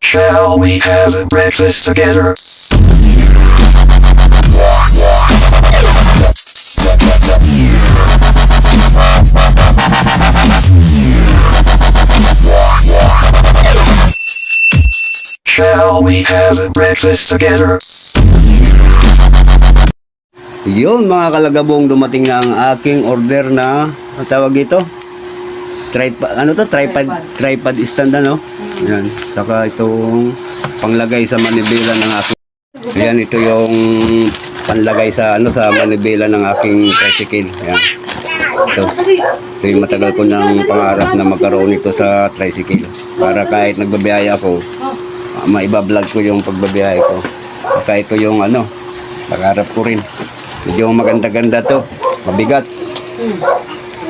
Shall we have a breakfast together? Shall we have a breakfast together? Yun mga kalagabong, dumating na ang aking order na ang tawag dito tripod stand, ano. Yan, saka itong panglagay sa manibela ng aking, yan, ito yung panlagay sa sa manibela ng aking tricycle. Yan, ito yung matagal ko ng pangarap na magkaroon ito sa tricycle para kahit nagbabiyaya ako, maiba-vlog ko yung pagbabiyahe ko. Saka ito yung pangarap ko rin. Medyo maganda-ganda to. Mabigat.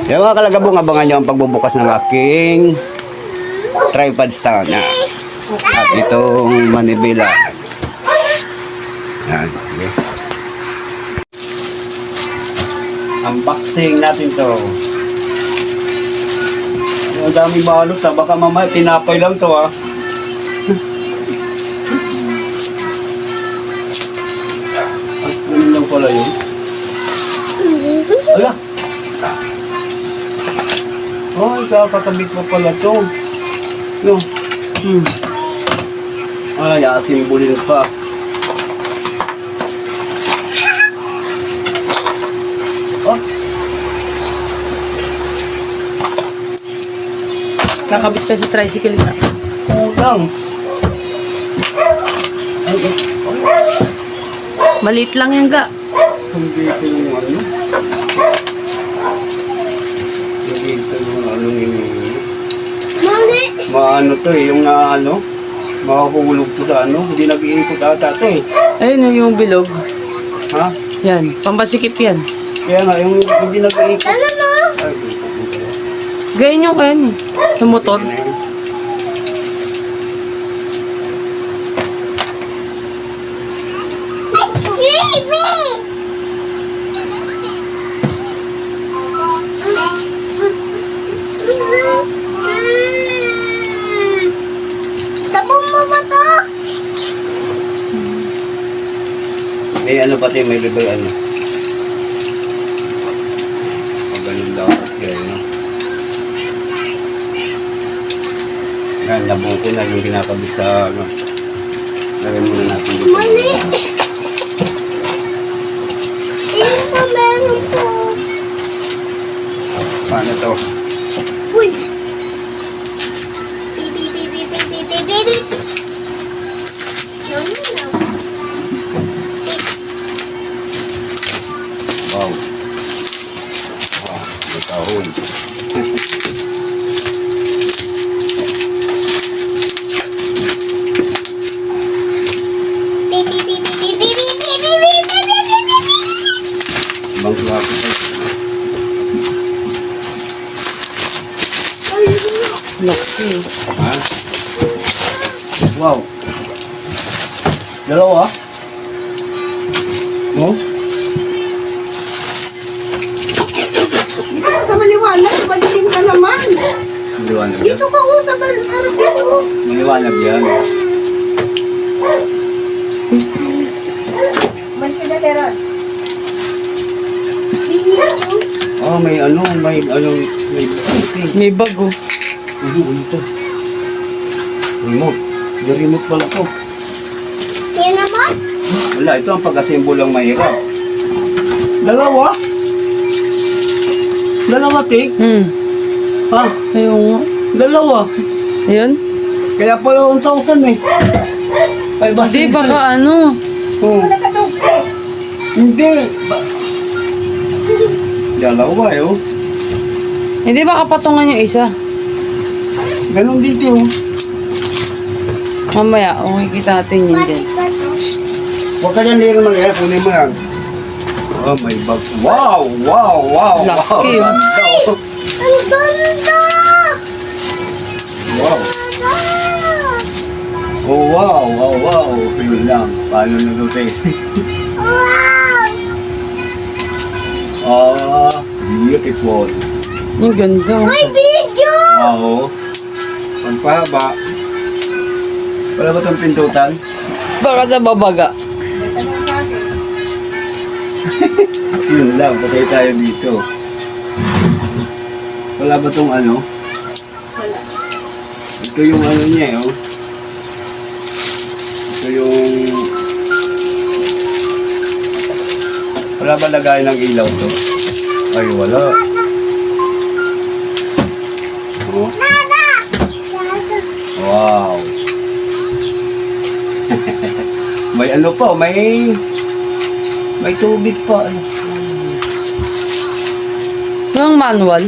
Yung mga kalagabong, abangan nyo ang pagbubukas ng aking tripod stand. At itong manibela. Yan. Okay. Unboxing natin to. Ang daming balot ha. Baka mamaya tinapay lang to ha. Ganun lang pala yun. Ala! Oh, kakakabit mo pala to. Yo. Ay, asimbulin pa. Oh. Kakabit ka sa tricycle na. Kulang. Maliit lang yan ga. Hindi ko yung Mali! Maano to eh, yung makahulog to sa hindi nag-iikot ata to eh. Ayun yung bilog. Ha? Yan, pambasikip yan. Kaya nga, yung hindi nag-iikot. Ano no? Ay, Ganyan yung kaya ni. Sa motor. Sabon mo ba to? may pati, may libre Pagaling daw kasi Yan, nabong ko na yung kinakabit sa lagay muna natin dito. Mali! Ano pa meron po? Paano to? Uy! Beep. No. Wow. May kahon. Bang suwako sa Laki. ha? Wow. Dalawa? Oh? Dito ka sa maliwanag, madilim ka naman. Maliwanag yan? Dito ka sa harap dito. Maliwanag yan. May sinaleran. Dito. Oh, may May bago. ano to? Remote. Yung remote pala to. Yan naman? Wala, ito ang pag-assemble ang mahirap. Dalawa? Dalawa, Tik? Ha? Ayun nga. Dalawa? Ayun. Kaya pala 1,000 eh. Ay, Hindi, baka Oh. Hindi. Dalawa eh, oh. Hindi baka patungan yung isa. Ganon dito, oh. Mamaya, makikita natin yun din. Huwag ka dyan lirin mag-air, kunin mo yan. Oh, may bag. Wow! Laki, Wow! Ang ganda! Wow! Oh, wow! Yun lang. Paano nalutin? Wow! Beautiful. Yung ganda. May video! Wow. Pagpahaba. Wala ba itong pintutan? Baka sa babaga. Tanong sa akin. Yun lang, patay tayo dito. Wala ba itong ano? Wala. Ito yung ano niya, oh. Ito yung... Wala ba lagay ng ilaw to? Ay, wala. Oh. Wow. May ano pa, may tubig pa. Ano? Yung manual.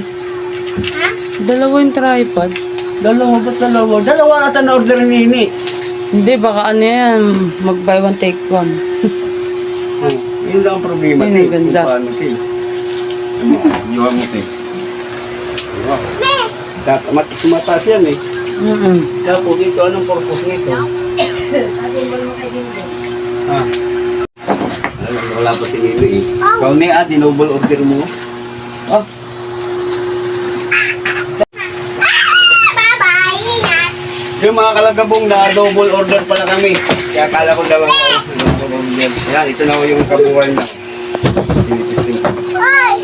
Dalawa yung tripod. Dalawa, ba't dalawa? Dalawa nata na order ni Nini. Hindi, baka ano yan. Mag-buy one, take one. Oh, yun lang ang problema. Yun, Tay. ang ganda. Kung paano, Tay. Ano, iwan mo, Tay. Wow. Mataas yan eh. Tapos ito, anong purpose nito? Sabi mo naman kay Dindo. Ah. Wala pa si Nini eh. Ikaw ni dinouble order mo. Ah, Bye-bye, ingat. yung mga kalagabong na double order pala kami. Kaya akala ko daw double order. Yan, ito na yung kabuuan na. Tinitesting ko. Oy,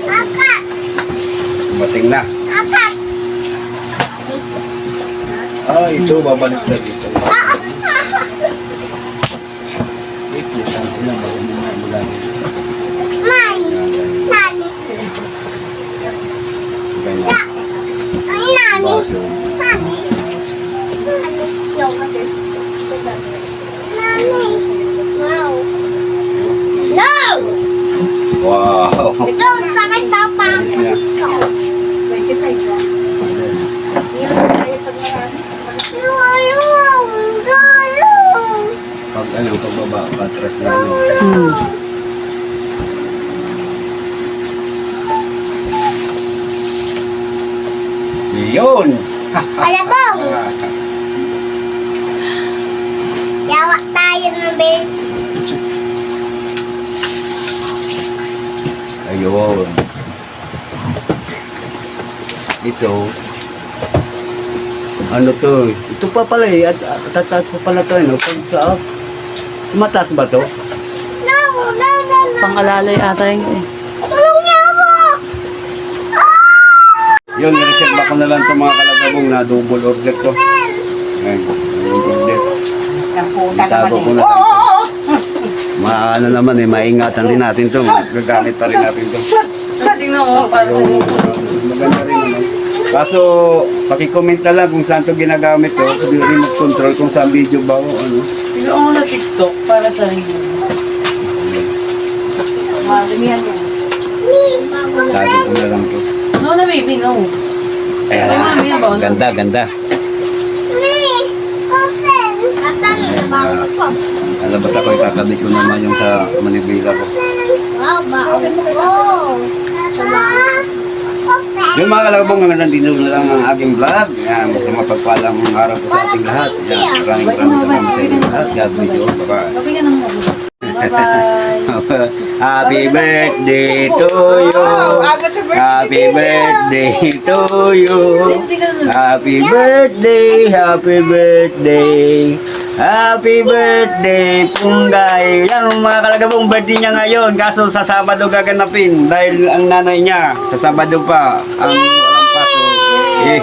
akat, Bating na. akat. Ah, ito, babalik na dito. Wait, nasanto lang. Bago mo na magamit. Nani, nani, Ganyan. ang nani, Baso. nani, nani, nani. Wow. No! Wow. No, sakit daw pa ang dito. 25 lang. Hindi mo kaya pag marami. Pag ano, pagbaba, patras na ano. Yun! Alabong! Yawa tayo ng bed. Ayun. Ito. Ano to? Ito pa pala eh. At tataas pa pala to. No? Pagtaas. Mataas ba to? No, no, no, no. Pang-alalay ata yun eh. Tulong niya ako! Yun, reserve ko na lang itong mga kalagabong na double order to. Ayan, double order. Ang puta Itago ko naman na eh. lang. Oo! Maano naman eh, maingatan din natin to. Gagamit pa rin natin to. Tingnan mo, para Yung, maganda rin naman. Kaso, pakicomment na lang kung saan to ginagamit to. Yung remote control kung saan video ba o ano. tingnan mo na TikTok para sa inyo. Maramihan yan. Tago ko na lang to. No na baby, no. Ayan. Ay, mami, yan ba? Ganda, ganda. Open! Asan na ba ako? Alabas ako, ikakabit ko naman yung sa Manibela ko. Wow, ba? Oh! Open! Yung mga kalabong nga nandito na lang ang aking vlog. Yan, mapagpalang araw po sa ating lahat. Yan, maraming salamat sa inyo lahat. God bless you all. Bye-bye. Kapi ka naman. Bye-bye. Happy birthday to you. Agad sa birthday. Happy birthday to you. Sing ka na. Happy birthday, happy birthday. Happy birthday, Punggay. Yan, mga kalagabong birthday niya ngayon. Kaso sa Sabado gaganapin. Dahil ang nanay niya, sa Sabado pa. Ang walang paso.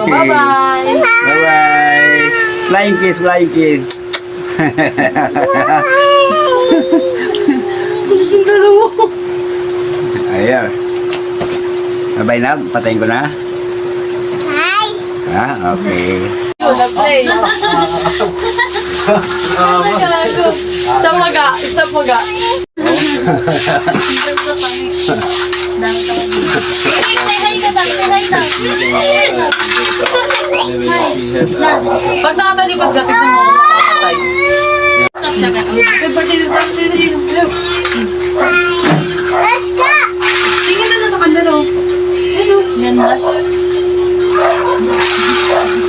Bye-bye. Bye-bye. Flying kiss, flying kiss. Ang dalawa. Ayan. Bye-bye na. Patayin ko na. Hi! Ah, okay. Na-play. Nagago. Sa maga. Sa maga. Pag nakatalipad ka, tignan mo ako makakatay. Let's go! Tingin na sa kanila. Ano? Yan na.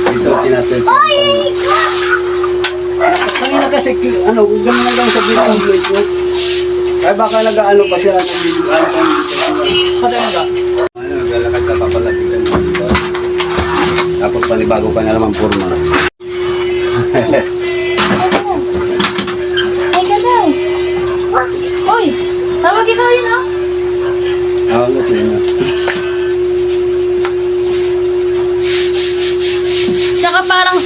Ito, tinatel. Oy! Kanina kasi, ano, gano'n na lang sa bitang blade ko. Ay, baka nag-ano pa siya. Patanda. Ano, naglalakad ka pa pala. Tapos panibago ka na naman purma. Tsaka parang